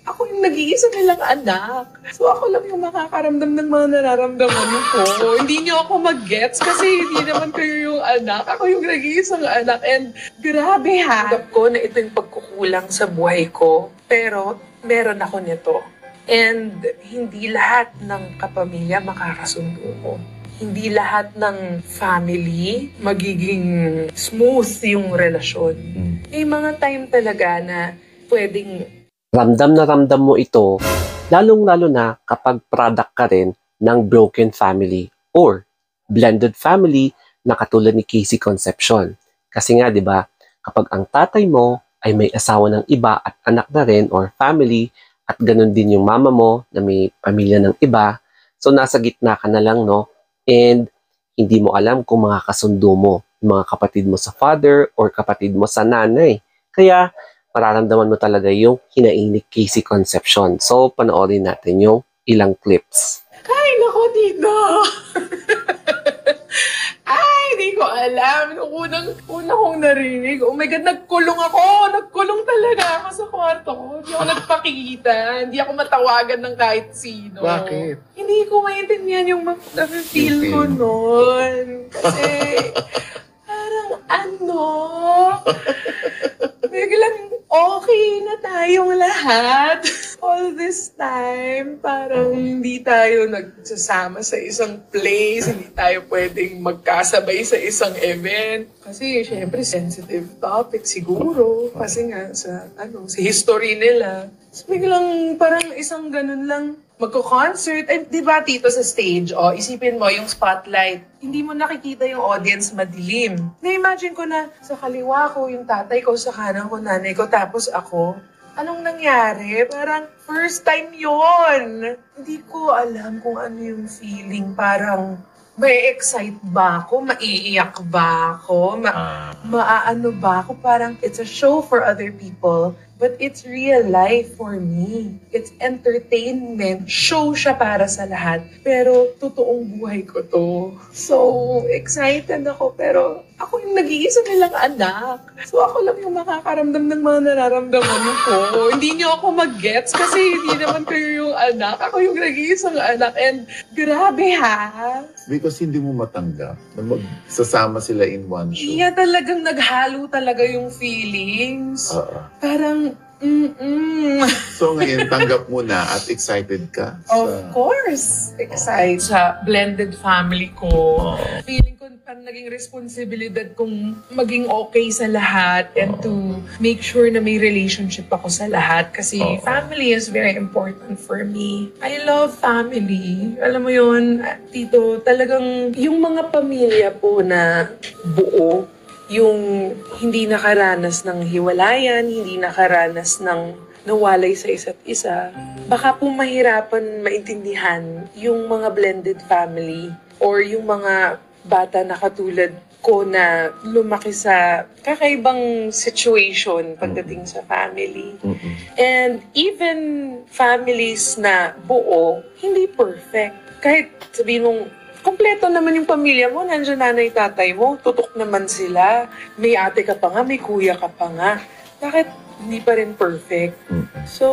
Ako yung nag-iisa nilang anak. So ako lang yung makakaramdam ng mga nararamdaman ko. Hindi niyo ako mag-gets kasi hindi naman kayo yung anak. Ako yung nag-iisang anak. And grabe ha. Tanggap ko na ito yung pagkukulang sa buhay ko. Pero meron ako nito. And hindi lahat ng kapamilya makakasundo ko. Hindi lahat ng family magiging smooth yung relasyon. May mga time talaga na pwedeng Ramdam na ramdam mo ito, lalong-lalo na kapag product ka rin ng broken family or blended family na katulad ni Casey Concepcion. Kasi nga, di ba, kapag ang tatay mo ay may asawa ng iba at anak na rin or family at ganun din yung mama mo na may pamilya ng iba, so nasa gitna ka na lang, no? And hindi mo alam kung makakasundo mo yung mga kapatid mo sa father or kapatid mo sa nanay. Kaya, mararamdaman mo talaga yung hinainik Casey Concepcion. So, panoorin natin yung ilang clips. Ay, nako, Tito! Ay, hindi ko alam. Nung una kong narinig, oh my God, nagkulong ako! Nagkulong talaga ako sa kwarto ko. Hindi ako nagpakita. Hindi ako matawagan ng kahit sino. Bakit? Hindi ko maintindihan yung feel ko noon. Kasi, parang biglang okay na tayong lahat. All this time, parang hindi tayo nagsasama sa isang place, hindi tayo pwedeng magkasabay sa isang event. Kasi syempre sensitive topic siguro. Kasi nga sa history nila. So, biglang parang isang ganun lang magko-concert. Eh, di ba, Tito, sa stage, isipin mo yung spotlight. Hindi mo nakikita yung audience, madilim. Na-imagine ko na sa kaliwa ko, yung tatay ko, sa kanan ko, nanay ko, tapos ako. Anong nangyari? Parang first time yon. Hindi ko alam kung ano yung feeling. Parang may excite ba ako? Maiiyak ba ako? Maaano ba ako? Parang it's a show for other people. But it's real life for me. It's entertainment. Show siya para sa lahat. Pero totoong buhay ko to. So, excited ako. Pero ako yung nag-iisa nilang anak. So ako lang yung makakaramdam ng mga nararamdaman ko. Hindi niyo ako mag-gets kasi hindi naman kayo yung anak. Ako yung nag-iisang anak. And grabe ha. Because hindi mo matanggap na magsasama sila in one show. Iya, talagang naghalo talaga yung feelings. Parang, So ngayon, tanggap mo na at excited ka? Of course, excited. Sa blended family ko, feeling ko parang naging responsibilidad kong maging okay sa lahat and to make sure na may relationship ako sa lahat kasi family is very important for me. I love family. Alam mo yun, Tito, talagang yung mga pamilya po na buo, yung hindi nakaranas ng hiwalayan, hindi nakaranas ng nawalay sa isa't isa, baka po mahirapan maintindihan yung mga blended family or yung mga bata na katulad ko na lumaki sa kakaibang situation pagdating sa family. And even families na buo, hindi perfect. Kahit sabihin mong, kompleto naman yung pamilya mo, nandiyan nanay, tatay mo, tutok naman sila. May ate ka pa nga, may kuya ka pa nga. Bakit hindi pa rin perfect? So,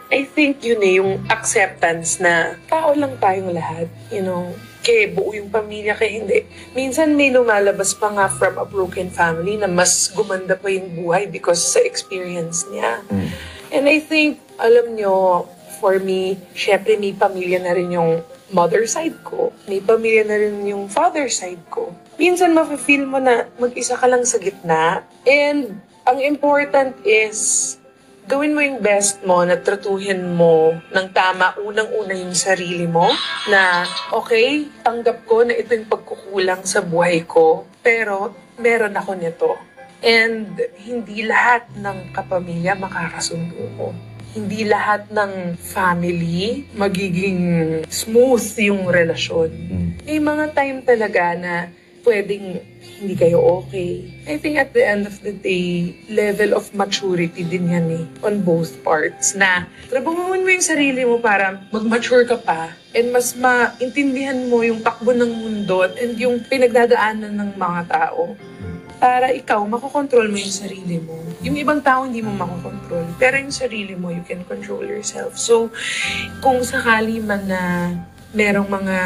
I think yun yung acceptance na tao lang tayong lahat. Kaya buo yung pamilya, kaya hindi. Minsan may lumalabas pa nga from a broken family na mas gumanda pa yung buhay because sa experience niya. And I think, alam nyo, for me, syempre may pamilya na rin yung mother side ko. May pamilya na rin yung father side ko. Minsan mafe-feel mo na mag-isa ka lang sa gitna. And ang important is gawin mo yung best mo na tratuhin mo ng tama unang-una yung sarili mo na okay, tanggap ko na ito yung pagkukulang sa buhay ko pero meron ako nito. And hindi lahat ng kapamilya makakasundo ko. Hindi lahat ng family magiging smooth yung relasyon. May mga time talaga na pwedeng hindi kayo okay. I think at the end of the day, level of maturity din yan on both parts. Na trabahuin mo yung sarili mo para mag-mature ka pa and mas maintindihan mo yung takbo ng mundo and yung pinagdadaanan ng mga tao. para ikaw, makokontrol mo yung sarili mo. Yung ibang tao hindi mo makokontrol, pero yung sarili mo, you can control yourself. So, kung sakali man na merong mga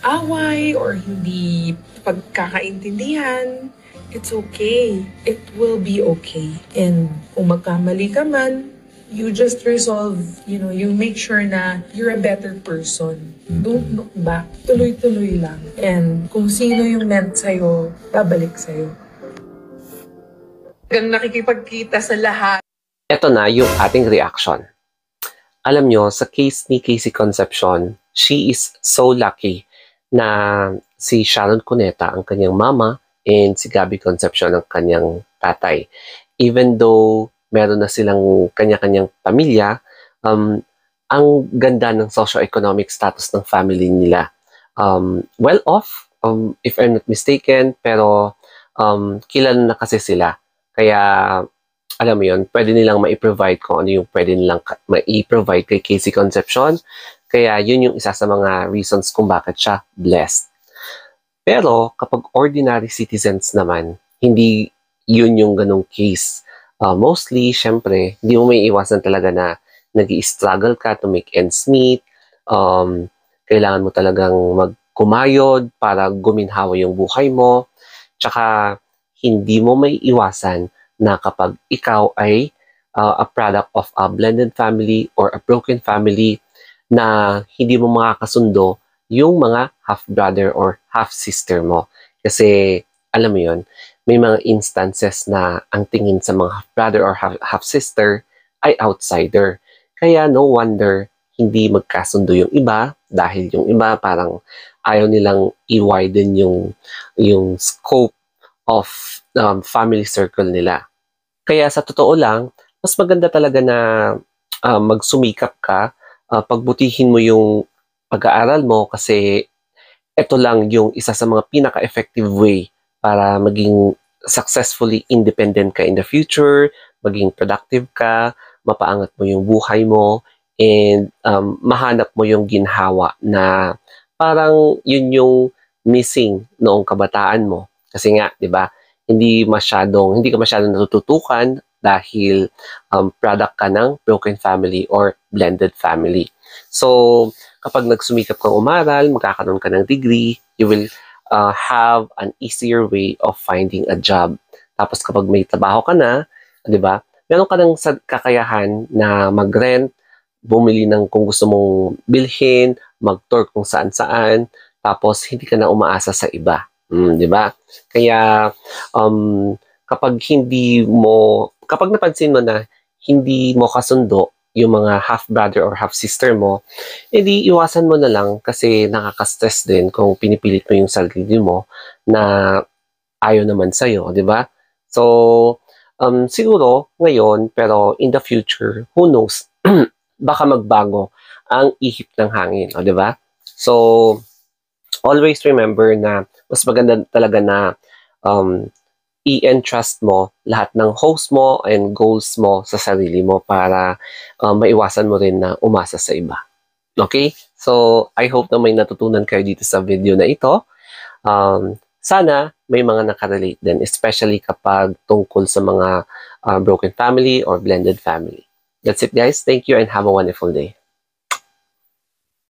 away or hindi pagkakaintindihan, it's okay. It will be okay. And kung magkamali ka man, you just resolve, you make sure na you're a better person. Don't look back. Tuloy-tuloy lang. And kung sino yung meant sa'yo, babalik sa'yo. Hanggang nakikipagkita sa lahat. Ito na yung ating reaction. Alam nyo, sa case ni Casey Concepcion, she is so lucky na si Sharon Cuneta ang kanyang mama and si Gabby Concepcion ang kanyang tatay. Even though meron na silang kanya-kanyang pamilya, ang ganda ng socio-economic status ng family nila. Well off, if I'm not mistaken, pero kilala na kasi sila. Kaya, alam mo yun, pwede nilang ma-provide kung ano yung pwede nilang ma-provide kay Casey Concepcion. Kaya yun yung isa sa mga reasons kung bakit siya blessed. Pero kapag ordinary citizens naman, hindi yun yung ganong case. Mostly, syempre, hindi mo may iwasan talaga na nag-i-struggle ka to make ends meet. Kailangan mo talagang magkumayod para guminhawa yung buhay mo. Tsaka, hindi mo may iwasan na kapag ikaw ay a product of a blended family or a broken family na hindi mo makakasundo yung mga half-brother or half-sister mo. Kasi, alam mo yun, may mga instances na ang tingin sa mga half-brother or half-sister ay outsider. Kaya no wonder hindi magkasundo yung iba dahil yung iba parang ayaw nilang i-widen yung scope of family circle nila. Kaya sa totoo lang, mas maganda talaga na magsumikap ka, pagbutihin mo yung pag-aaral mo kasi ito lang yung isa sa mga pinaka-effective way para maging successfully independent ka in the future, maging productive ka, mapaangat mo yung buhay mo, and mahanap mo yung ginhawa na parang yun yung missing noong kabataan mo. Kasi nga, di ba, hindi ka masyadong natututukan dahil product ka ng broken family or blended family. So, kapag nagsumikap kang umaral, magkakaroon ka ng degree, you will have an easier way of finding a job. Tapos kapag may trabaho ka na, di ba, meron ka ng kakayahan na mag-rent, bumili ng kung gusto mong bilhin, mag-tour kung saan-saan, tapos hindi ka na umaasa sa iba. Di ba? Kaya kapag napansin mo na hindi mo kasundo yung mga half-brother or half-sister mo, edi iwasan mo na lang kasi nakaka-stress din kung pinipilit mo yung sarili mo na ayaw naman sa'yo, di ba? So, siguro ngayon, pero in the future, who knows, baka magbago ang ihip ng hangin, di ba? So, always remember na mas maganda talaga na i-entrust mo lahat ng hopes mo and goals mo sa sarili mo para maiwasan mo rin na umasa sa iba. Okay? So, I hope na may natutunan kayo dito sa video na ito. Sana may mga nakarelate din, especially kapag tungkol sa mga broken family or blended family. That's it guys. Thank you and have a wonderful day.